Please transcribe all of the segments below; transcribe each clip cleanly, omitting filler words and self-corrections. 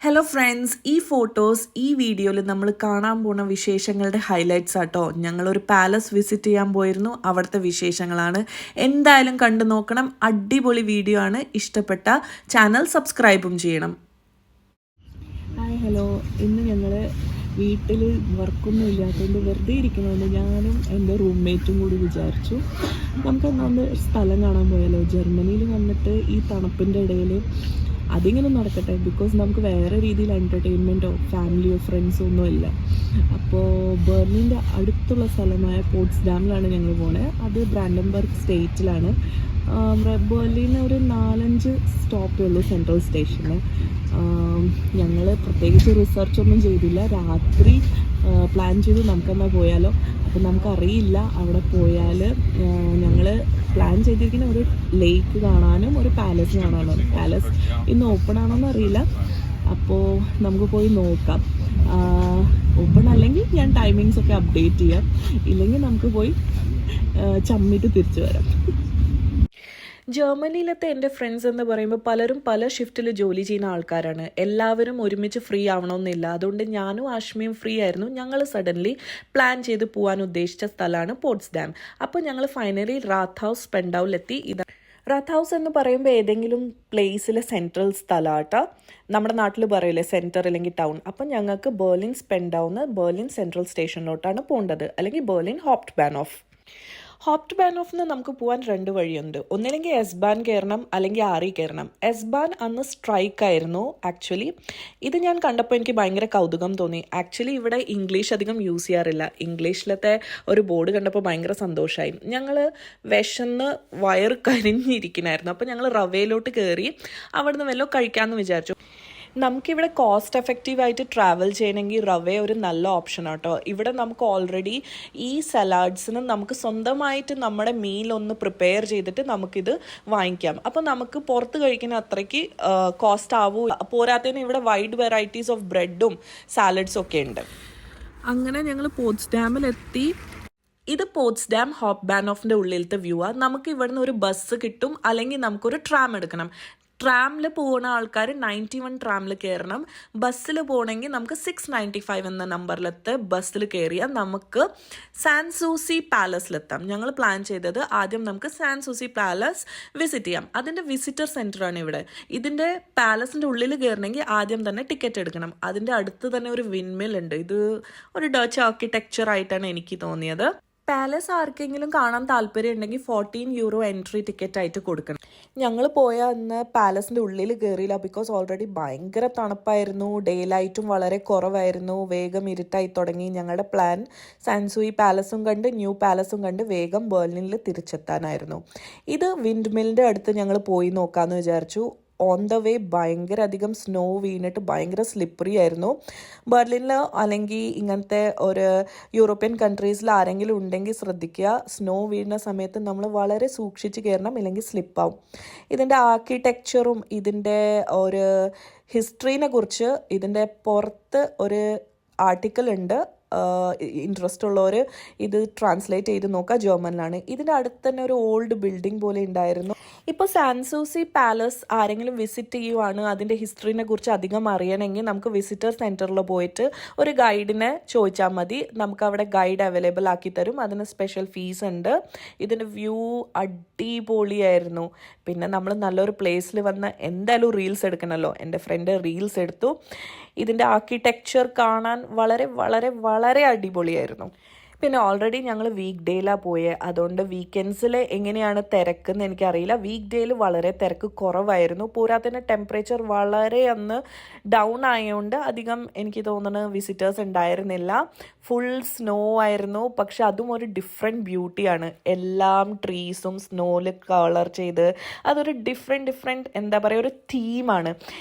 Hello friends, ഈ photos ഈ വീഡിയോയിൽ നമ്മൾ കാണാൻ പോകുന്ന വിശേഷങ്ങളുടെ ഹൈലൈറ്റ്സ് ആട്ടോ. ഞങ്ങളൊരു പാലസ് വിസിറ്റ് ചെയ്യാൻ പോയിരുന്നു, അവിടുത്തെ വിശേഷങ്ങളാണ്. എന്തായാലും കണ്ടു നോക്കണം, അടിപൊളി വീഡിയോ ആണ്. ഇഷ്ടപ്പെട്ട ചാനൽ സബ്സ്ക്രൈബും ചെയ്യണം. ഹായ് ഹലോ, ഇന്ന് ഞങ്ങൾ വീട്ടിൽ വർക്കൊന്നും ഇല്ലാത്തതുകൊണ്ട് വെറുതെ ഇരിക്കണതുകൊണ്ട് ഞാനും എൻ്റെ റൂംമേറ്റും കൂടി വിചാരിച്ചു നമുക്കെന്നാന്ന് സ്ഥലം കാണാൻ പോയാലോ. ജർമ്മനിയിൽ വന്നിട്ട് ഈ തണുപ്പിൻ്റെ ഇടയിൽ അതിങ്ങനെ നടക്കട്ടെ, ബിക്കോസ് നമുക്ക് വേറെ രീതിയിൽ എൻ്റർടൈൻമെൻറ്റോ ഫാമിലിയോ ഫ്രണ്ട്സോ ഒന്നും ഇല്ല. അപ്പോൾ ബെർലിൻ്റെ അടുത്തുള്ള സ്ഥലമായ പോട്സ്ഡാമിലാണ് ഞങ്ങൾ പോണത്. അത് ബ്രാൻഡൻബർഗ് സ്റ്റേറ്റിലാണ്. ബെർലിന് ഒരു 4-5 സ്റ്റോപ്പേ ഉള്ളൂ സെൻട്രൽ സ്റ്റേഷന്. ഞങ്ങൾ പ്രത്യേകിച്ച് റിസർച്ചൊന്നും ചെയ്തില്ല, രാത്രി പ്ലാൻ ചെയ്ത് നമുക്കെന്നാൽ പോയാലോ. അപ്പം നമുക്കറിയില്ല അവിടെ പോയാൽ ഞങ്ങൾ പ്ലാൻ ചെയ്തിരിക്കുന്ന ഒരു ലേക്ക് കാണാനും ഒരു പാലസ് കാണാനും. പാലസ് ഇന്ന് ഓപ്പൺ ആണോന്ന് അറിയില്ല, അപ്പോൾ നമുക്ക് പോയി നോക്കാം. ഓപ്പൺ അല്ലെങ്കിൽ ഞാൻ ടൈമിങ്സ് ഒക്കെ അപ്ഡേറ്റ് ചെയ്യാം, ഇല്ലെങ്കിൽ നമുക്ക് പോയി ചമ്മിട്ട് തിരിച്ചു വരാം. ജർമ്മനിയിലത്തെ എൻ്റെ ഫ്രണ്ട്സ് എന്ന് പറയുമ്പോൾ പലരും പല ഷിഫ്റ്റിൽ ജോലി ചെയ്യുന്ന ആൾക്കാരാണ്. എല്ലാവരും ഒരുമിച്ച് ഫ്രീ ആവണമെന്നില്ല. അതുകൊണ്ട് ഞാനും ആഷ്മിയും ഫ്രീ ആയിരുന്നു. ഞങ്ങൾ സഡൻലി പ്ലാൻ ചെയ്ത് പോകാൻ ഉദ്ദേശിച്ച സ്ഥലമാണ് പോട്സ്ഡാം. അപ്പോൾ ഞങ്ങൾ ഫൈനലി റാത്ത് ഹൗസ് സ്പെൻഡൗവിലെത്തി. റാത്ത് ഹൗസ് എന്ന് പറയുമ്പോൾ ഏതെങ്കിലും പ്ലേസിലെ സെൻട്രൽ സ്ഥലമാട്ടോ. നമ്മുടെ നാട്ടിൽ പറയില്ലേ സെൻറ്റർ അല്ലെങ്കിൽ ടൗൺ. അപ്പം ഞങ്ങൾക്ക് ബെർലിൻ സ്പെൻഡൗന്ന് ബെർലിൻ സെൻട്രൽ സ്റ്റേഷനിലോട്ടാണ് പോകേണ്ടത്, അല്ലെങ്കിൽ ബെർലിൻ ഹോപ്റ്റ് ബാനോഫിന് നമുക്ക് പോകാൻ 2 വഴിയുണ്ട്. ഒന്നില്ലെങ്കിൽ എസ് ബാൻ കയറണം, അല്ലെങ്കിൽ ആറി കയറണം. എസ് ബാൻ അന്ന് സ്ട്രൈക്ക് ആയിരുന്നു ആക്ച്വലി. ഇത് ഞാൻ കണ്ടപ്പോൾ എനിക്ക് ഭയങ്കര കൗതുകം തോന്നി. ആക്ച്വലി ഇവിടെ ഇംഗ്ലീഷ് അധികം യൂസ് ചെയ്യാറില്ല. ഇംഗ്ലീഷിലത്തെ ഒരു ബോർഡ് കണ്ടപ്പോൾ ഭയങ്കര സന്തോഷമായി. ഞങ്ങൾ വിശന്ന് വയറ് കരിഞ്ഞിരിക്കണായിരുന്നു. അപ്പോൾ ഞങ്ങൾ റവയിലോട്ട് കയറി അവിടുന്ന് വല്ലതും കഴിക്കാമെന്ന് വിചാരിച്ചു. നമുക്കിവിടെ കോസ്റ്റ് എഫക്റ്റീവായിട്ട് ട്രാവൽ ചെയ്യണമെങ്കിൽ റവേ ഒരു നല്ല ഓപ്ഷൻ ആട്ടോ. ഇവിടെ നമുക്ക് ഓൾറെഡി ഈ സലാഡ്സിന് നമുക്ക് സ്വന്തമായിട്ട് നമ്മുടെ മീൽ ഒന്ന് പ്രിപ്പയർ ചെയ്തിട്ട് നമുക്കിത് വാങ്ങിക്കാം. അപ്പോൾ നമുക്ക് പുറത്ത് കഴിക്കുന്ന അത്രയ്ക്ക് കോസ്റ്റ് ആവൂ. പോരാത്തതിന് ഇവിടെ വൈഡ് വെറൈറ്റീസ് ഓഫ് ബ്രെഡും സാലഡ്സും ഒക്കെ ഉണ്ട്. അങ്ങനെ ഞങ്ങൾ പോട്സ്ഡാമിലെത്തി. ഇത് പോട്സ്ഡാം ഹോപ്പ് ബാനോഫിൻ്റെ ഉള്ളിലത്തെ വ്യൂ ആണ്. നമുക്ക് ഇവിടുന്ന് ഒരു ബസ് കിട്ടും, അല്ലെങ്കിൽ നമുക്കൊരു ട്രാം എടുക്കണം. ട്രാമിൽ പോകുന്ന ആൾക്കാർ 91 ട്രാമിൽ കയറണം. ബസ്സിൽ പോകണമെങ്കിൽ നമുക്ക് 695 എന്ന നമ്പറിലത്തെ ബസ്സിൽ കയറിയാൽ നമുക്ക് സാൻസൂസി പാലസിലെത്താം. ഞങ്ങൾ പ്ലാൻ ചെയ്തത് ആദ്യം നമുക്ക് സാൻസൂസി പാലസ് വിസിറ്റ് ചെയ്യാം. അതിൻ്റെ വിസിറ്റർ സെൻറ്ററാണ് ഇവിടെ. ഇതിൻ്റെ പാലസിൻ്റെ ഉള്ളിൽ കയറണമെങ്കിൽ ആദ്യം തന്നെ ടിക്കറ്റ് എടുക്കണം. അതിൻ്റെ അടുത്ത് തന്നെ ഒരു വിൻമിൽ ഉണ്ട്. ഇത് ഒരു ഡച്ച് ആർക്കിടെക്ചർ ആയിട്ടാണ് എനിക്ക് തോന്നിയത്. പാലസ് ആർക്കെങ്കിലും കാണാൻ താല്പര്യം ഉണ്ടെങ്കിൽ 14 യൂറോ എൻട്രി ടിക്കറ്റ് ആയിട്ട് കൊടുക്കണം. ഞങ്ങൾ പോയ അന്ന് പാലസിൻ്റെ ഉള്ളിൽ കയറിയില്ല, ബിക്കോസ് ഓൾറെഡി ഭയങ്കര തണുപ്പായിരുന്നു. ഡേ ലൈറ്റും വളരെ കുറവായിരുന്നു. വേഗം ഇരുട്ടായി തുടങ്ങി. ഞങ്ങളുടെ പ്ലാൻ സാൻസൂയി പാലസും കണ്ട് ന്യൂ പാലസും കണ്ട് വേഗം ബെർലിനിൽ തിരിച്ചെത്താനായിരുന്നു. ഇത് വിൻഡ് മില്ലിൻ്റെ അടുത്ത് ഞങ്ങൾ പോയി നോക്കാമെന്ന് വിചാരിച്ചു. ഓൺ ദ വേ ഭയങ്കര അധികം സ്നോ വീണിട്ട് ഭയങ്കര സ്ലിപ്പറി ആയിരുന്നു. ബെർലിനിൽ അല്ലെങ്കിൽ ഇങ്ങനത്തെ ഒരു യൂറോപ്യൻ കൺട്രീസിൽ ആരെങ്കിലും ഉണ്ടെങ്കിൽ ശ്രദ്ധിക്കുക, സ്നോ വീഴുന്ന സമയത്ത് നമ്മൾ വളരെ സൂക്ഷിച്ച് കയറണം, ഇല്ലെങ്കിൽ സ്ലിപ്പാവും. ഇതിൻ്റെ ആർക്കിടെക്ചറും ഇതിൻ്റെ ഒരു ഹിസ്റ്ററിനെ കുറിച്ച് ഇതിൻ്റെ പുറത്ത് ഒരു ആർട്ടിക്കിൾ ഉണ്ട്. ഇൻട്രസ്റ്റ് ഉള്ളവർ ഇത് ട്രാൻസ്ലേറ്റ് ചെയ്ത് നോക്കുക. ജർമ്മനിലാണ്. ഇതിൻ്റെ അടുത്ത് തന്നെ ഒരു ഓൾഡ് ബിൽഡിംഗ് പോലെ ഉണ്ടായിരുന്നു. ഇപ്പോൾ സാൻസൂസി പാലസ് ആരെങ്കിലും വിസിറ്റ് ചെയ്യുവാണ്, അതിൻ്റെ ഹിസ്റ്ററിനെ കുറിച്ച് അധികം അറിയണമെങ്കിൽ നമുക്ക് വിസിറ്റർ സെൻറ്ററിൽ പോയിട്ട് ഒരു ഗൈഡിനെ ചോദിച്ചാൽ മതി. നമുക്ക് അവിടെ ഗൈഡ് അവൈലബിൾ ആക്കി തരും. അതിന് സ്പെഷ്യൽ ഫീസ് ഉണ്ട്. ഇതിൻ്റെ വ്യൂ അടിപൊളിയായിരുന്നു. പിന്നെ നമ്മൾ നല്ലൊരു പ്ലേസിൽ വന്ന് എന്തായാലും റീൽസ് എടുക്കണമല്ലോ. എൻ്റെ ഫ്രണ്ട് റീൽസ് എടുത്തു. ഇതിൻ്റെ ആർക്കിടെക്ചർ കാണാൻ വളരെ വളരെ വളരെ അടിപൊളിയായിരുന്നു. പിന്നെ ഓൾറെഡി ഞങ്ങൾ വീക്ക് ഡേയിലാണ് പോയത്. അതുകൊണ്ട് വീക്കെൻഡ്സിൽ എങ്ങനെയാണ് തിരക്കെന്ന് എനിക്കറിയില്ല. വീക്ക് ഡേയിൽ വളരെ തിരക്ക് കുറവായിരുന്നു. പോരാത്തതിന് ടെമ്പറേച്ചർ വളരെ അന്ന് ഡൗൺ ആയതുകൊണ്ട് അധികം എനിക്ക് തോന്നുന്നത് വിസിറ്റേഴ്സ് ഉണ്ടായിരുന്നില്ല. ഫുൾ സ്നോ ആയിരുന്നു. പക്ഷെ അതും ഒരു ഡിഫറെൻറ്റ് ബ്യൂട്ടിയാണ്. എല്ലാം ട്രീസും സ്നോയിൽ കളർ ചെയ്ത് അതൊരു ഡിഫറെൻറ്റ് എന്താ പറയുക, ഒരു തീമാണ്.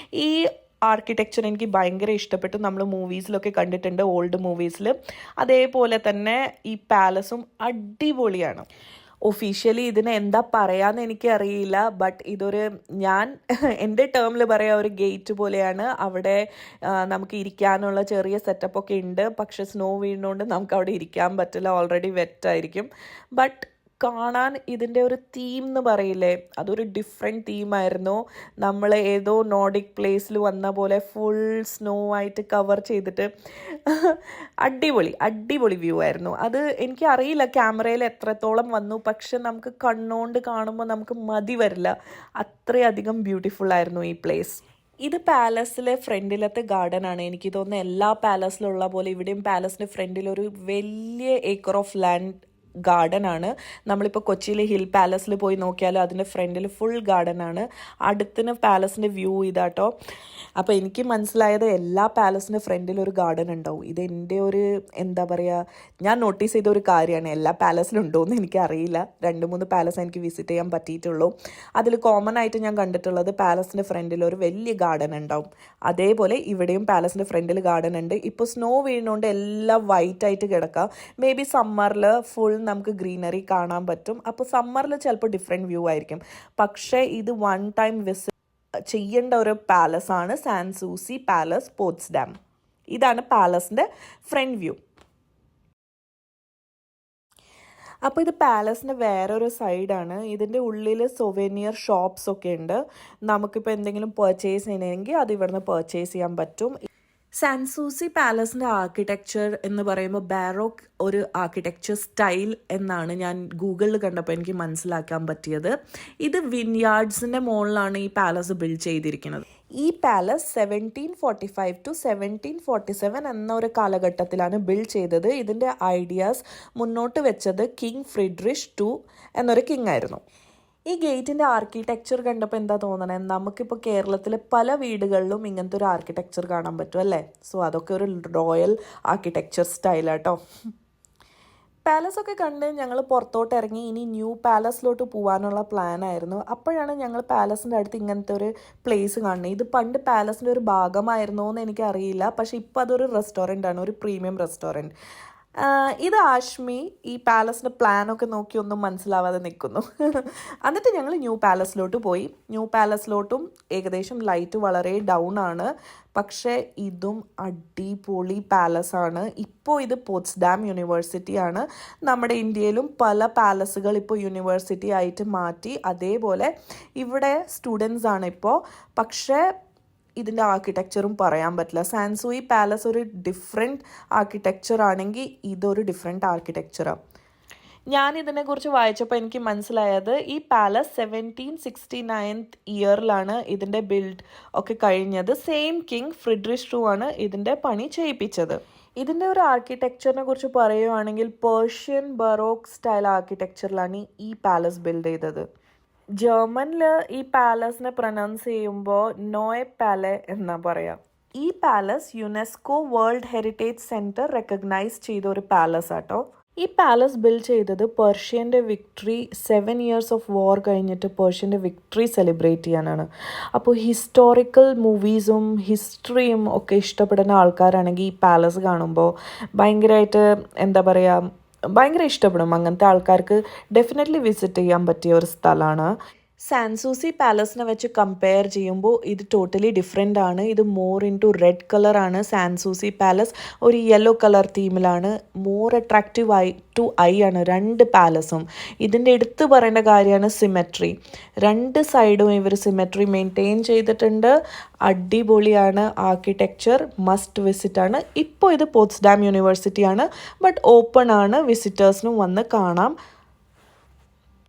ഈ ആർക്കിടെക്ചർ എനിക്ക് ഭയങ്കര ഇഷ്ടപ്പെട്ടു. നമ്മൾ മൂവീസിലൊക്കെ കണ്ടിട്ടുണ്ട്, ഓൾഡ് മൂവീസിൽ. അതേപോലെ തന്നെ ഈ പാലസും അടിപൊളിയാണ്. ഒഫീഷ്യലി ഇതിന് എന്താ പറയാമെന്ന് എനിക്കറിയില്ല, ബട്ട് ഇതൊരു ഞാൻ എൻ്റെ ടേമിൽ പറയാം ഒരു ഗേറ്റ് പോലെയാണ്. അവിടെ നമുക്ക് ഇരിക്കാനുള്ള ചെറിയ സെറ്റപ്പൊക്കെ ഉണ്ട്. പക്ഷെ സ്നോ വീഴുന്നതുകൊണ്ട് നമുക്ക് അവിടെ ഇരിക്കാൻ പറ്റില്ല, ഓൾറെഡി വെറ്റായിരിക്കും. ബട്ട് കാണാൻ ഇതിൻ്റെ ഒരു തീം എന്ന് പറയില്ലേ, അതൊരു ഡിഫറെൻറ്റ് തീമായിരുന്നു. നമ്മൾ ഏതോ നോർഡിക് പ്ലേസിൽ വന്ന പോലെ ഫുൾ സ്നോ ആയിട്ട് കവർ ചെയ്തിട്ട് അടിപൊളി അടിപൊളി വ്യൂ ആയിരുന്നു. അത് എനിക്ക് അറിയില്ല ക്യാമറയിൽ എത്രത്തോളം വന്നു, പക്ഷെ നമുക്ക് കണ്ണുകൊണ്ട് കാണുമ്പോൾ നമുക്ക് മതി വരില്ല, അത്രയധികം ബ്യൂട്ടിഫുൾ ആയിരുന്നു ഈ പ്ലേസ്. ഇത് പാലസിലെ ഫ്രണ്ടിലത്തെ ഗാർഡൻ ആണ്. എനിക്ക് തോന്നുന്നു എല്ലാ പാലസിലുള്ള പോലെ ഇവിടെയും പാലസിൻ്റെ ഫ്രണ്ടിൽ ഒരു വലിയ ഏക്കർ ഓഫ് ലാൻഡ് ഗാർഡൻ ആണ്. നമ്മളിപ്പോൾ കൊച്ചിയിലെ ഹിൽ പാലസിൽ പോയി നോക്കിയാലും അതിൻ്റെ ഫ്രണ്ടിൽ ഫുൾ ഗാർഡൻ ആണ്. അടുത്തിന് പാലസിൻ്റെ വ്യൂ ഇതാട്ടോ. അപ്പോൾ എനിക്ക് മനസ്സിലായത് എല്ലാ പാലസിൻ്റെ ഫ്രണ്ടിൽ ഒരു ഗാർഡൻ ഉണ്ടാവും. ഇത് എൻ്റെ ഒരു എന്താ പറയുക, ഞാൻ നോട്ടീസ് ചെയ്ത ഒരു കാര്യമാണ്. എല്ലാ പാലസിലും ഉണ്ടോയെന്ന് എനിക്കറിയില്ല. 2-3 പാലസ് എനിക്ക് വിസിറ്റ് ചെയ്യാൻ പറ്റിയിട്ടുള്ളൂ. അതിൽ കോമൺ ആയിട്ട് ഞാൻ കണ്ടിട്ടുള്ളത് പാലസിൻ്റെ ഫ്രണ്ടിൽ ഒരു വലിയ ഗാർഡൻ ഉണ്ടാവും. അതേപോലെ ഇവിടെയും പാലസിൻ്റെ ഫ്രണ്ടിൽ ഗാർഡൻ ഉണ്ട്. ഇപ്പോൾ സ്നോ വീഴുന്നതുകൊണ്ട് എല്ലാം വൈറ്റ് ആയിട്ട് കിടക്കാം. മേ ബി സമ്മറിൽ ഫുൾ നമുക്ക് ഗ്രീനറി കാണാൻ പറ്റും. അപ്പോൾ സമ്മറിൽ ചിലപ്പോൾ ഡിഫറെൻറ്റ് വ്യൂ ആയിരിക്കും. പക്ഷേ ഇത് വൺ ടൈം വിസിറ്റ് ചെയ്യേണ്ട ഒരു പാലസ് ആണ് സാൻസൂസി പാലസ് പോട്സ്ഡാം. ഇതാണ് പാലസിൻ്റെ ഫ്രണ്ട് വ്യൂ. അപ്പോൾ ഇത് പാലസിൻ്റെ വേറൊരു സൈഡാണ്. ഇതിൻ്റെ ഉള്ളിൽ സൊവനിയർ ഷോപ്സ് ഒക്കെ ഉണ്ട്. നമുക്കിപ്പോൾ എന്തെങ്കിലും പർച്ചേസ് ചെയ്യണമെങ്കിൽ അത് ഇവിടുന്ന് പർച്ചേസ് ചെയ്യാൻ പറ്റും. സാൻസൂസി പാലസിൻ്റെ ആർക്കിടെക്ചർ എന്ന് പറയുമ്പോൾ ബാരോക്ക് ഒരു ആർക്കിടെക്ചർ സ്റ്റൈൽ എന്നാണ് ഞാൻ ഗൂഗിളിൽ കണ്ടപ്പോൾ എനിക്ക് മനസ്സിലാക്കാൻ പറ്റിയത്. ഇത് വിൻയാർഡ്സിൻ്റെ മുകളിലാണ് ഈ പാലസ് ബിൽഡ് ചെയ്തിരിക്കുന്നത്. ഈ പാലസ് 1745 to 1747 എന്ന ഒരു കാലഘട്ടത്തിലാണ് ബിൽഡ് ചെയ്തത്. ഇതിൻ്റെ ഐഡിയാസ് മുന്നോട്ട് വെച്ചത് കിങ് ഫ്രിഡ്രിഷ് II എന്നൊരു കിങ് ആയിരുന്നു. ഈ ഗേറ്റിൻ്റെ ആർക്കിടെക്ചർ കണ്ടപ്പോൾ എന്താ തോന്നണേ, നമുക്കിപ്പോൾ കേരളത്തിലെ പല വീടുകളിലും ഇങ്ങനത്തെ ഒരു ആർക്കിടെക്ചർ കാണാൻ പറ്റും അല്ലേ. സോ അതൊക്കെ ഒരു റോയൽ ആർക്കിടെക്ചർ സ്റ്റൈലാട്ടോ. പാലസൊക്കെ കണ്ട് ഞങ്ങൾ പുറത്തോട്ട് ഇറങ്ങി. ഇനി ന്യൂ പാലസിലോട്ട് പോകാനുള്ള പ്ലാനായിരുന്നു. അപ്പോഴാണ് ഞങ്ങൾ പാലസിൻ്റെ അടുത്ത് ഇങ്ങനത്തെ ഒരു പ്ലേസ് കാണുന്നത്. ഇത് പണ്ട് പാലസിൻ്റെ ഒരു ഭാഗമായിരുന്നോ എന്ന് എനിക്കറിയില്ല, പക്ഷേ ഇപ്പോൾ അതൊരു റെസ്റ്റോറൻ്റ് ആണ്, ഒരു പ്രീമിയം റെസ്റ്റോറൻറ്റ്. ഇത് ആഷ്മി ഈ പാലസിൻ്റെ പ്ലാനൊക്കെ നോക്കി ഒന്നും മനസ്സിലാവാതെ നിൽക്കുന്നു. എന്നിട്ട് ഞങ്ങൾ ന്യൂ പാലസിലോട്ട് പോയി. ന്യൂ പാലസിലോട്ടും ഏകദേശം ലൈറ്റ് വളരെ ഡൗൺ ആണ്, പക്ഷേ ഇതും അടിപൊളി പാലസാണ്. ഇപ്പോൾ ഇത് പോട്സ്ഡാം യൂണിവേഴ്സിറ്റിയാണ്. നമ്മുടെ ഇന്ത്യയിലും പല പാലസുകൾ ഇപ്പോൾ യൂണിവേഴ്സിറ്റി ആയിട്ട് മാറ്റി. അതേപോലെ ഇവിടെ സ്റ്റുഡൻസ് ആണ് ഇപ്പോൾ, പക്ഷേ ഇതിൻ്റെ ആർക്കിടെക്ചറും പറയാൻ പറ്റില്ല. സാൻസൂയി പാലസ് ഒരു ഡിഫറെൻറ്റ് ആർക്കിടെക്ചർ ആണെങ്കിൽ ഇതൊരു ഡിഫറെൻറ്റ് ആർക്കിടെക്ചറാണ്. ഞാനിതിനെക്കുറിച്ച് വായിച്ചപ്പോൾ എനിക്ക് മനസ്സിലായത് ഈ പാലസ് 1769 ഇയറിലാണ് ഇതിൻ്റെ ബിൽഡ് ഒക്കെ കഴിഞ്ഞത്. സെയിം കിങ് ഫ്രിഡ്രിഷ് II ആണ് ഇതിൻ്റെ പണി ചെയ്യിപ്പിച്ചത്. ഇതിൻ്റെ ഒരു ആർക്കിടെക്ചറിനെ കുറിച്ച് പറയുകയാണെങ്കിൽ പേർഷ്യൻ ബറോക്ക് സ്റ്റൈൽ ആർക്കിടെക്ചറിലാണ് ഈ പാലസ് ബിൽഡ് ചെയ്തത്. ജർമ്മനിൽ ഈ പാലസിനെ പ്രൊനൗൺസ് ചെയ്യുമ്പോൾ നോയ് പാലെ എന്നാ പറയാം. ഈ palace UNESCO world heritage centre recognise ചെയ്ത ഒരു പാലസ് ആട്ടോ. ഈ പാലസ് ബിൽഡ് ചെയ്തത് പേർഷ്യൻ്റെ വിക്ടറി 7 years ഓഫ് വാർ കഴിഞ്ഞിട്ട് പേർഷ്യൻ്റെ വിക്ടറി സെലിബ്രേറ്റ് ചെയ്യാനാണ്. അപ്പോൾ ഹിസ്റ്റോറിക്കൽ മൂവീസും ഹിസ്റ്ററിയും ഒക്കെ ഇഷ്ടപ്പെടുന്ന ആൾക്കാരാണെങ്കിൽ ഈ പാലസ് കാണുമ്പോൾ ഭയങ്കരമായിട്ട് എന്താ പറയുക, ഭയങ്കര ഇഷ്ടപ്പെടും. അങ്ങനത്തെ ആൾക്കാർക്ക് ഡെഫിനറ്റ്ലി വിസിറ്റ് ചെയ്യാൻ പറ്റിയ ഒരു സ്ഥലമാണ്. സാൻസൂസി പാലസിനെ വെച്ച് കമ്പയർ ചെയ്യുമ്പോൾ ഇത് ടോട്ടലി ഡിഫറെൻ്റ് ആണ്. ഇത് മോർ ഇൻ ടു റെഡ് കളറാണ്. സാൻസൂസി പാലസ് ഒരു യെല്ലോ കളർ തീമിലാണ്. മോർ അട്രാക്റ്റീവ് ടു ഐ ആണ് രണ്ട് പാലസും. ഇതിൻ്റെ എടുത്ത് പറയേണ്ട കാര്യമാണ് സിമെട്രി. 2 സൈഡും ഇവർ സിമെട്രി മെയിൻറ്റെയിൻ ചെയ്തിട്ടുണ്ട്. അടിപൊളിയാണ് ആർക്കിടെക്ചർ, മസ്റ്റ് വിസിറ്റ് ആണ്. ഇപ്പോൾ ഇത് പോട്സ്ഡാം യൂണിവേഴ്സിറ്റിയാണ്, ബട്ട് ഓപ്പൺ ആണ്, വിസിറ്റേഴ്സിനും വന്ന് കാണാം.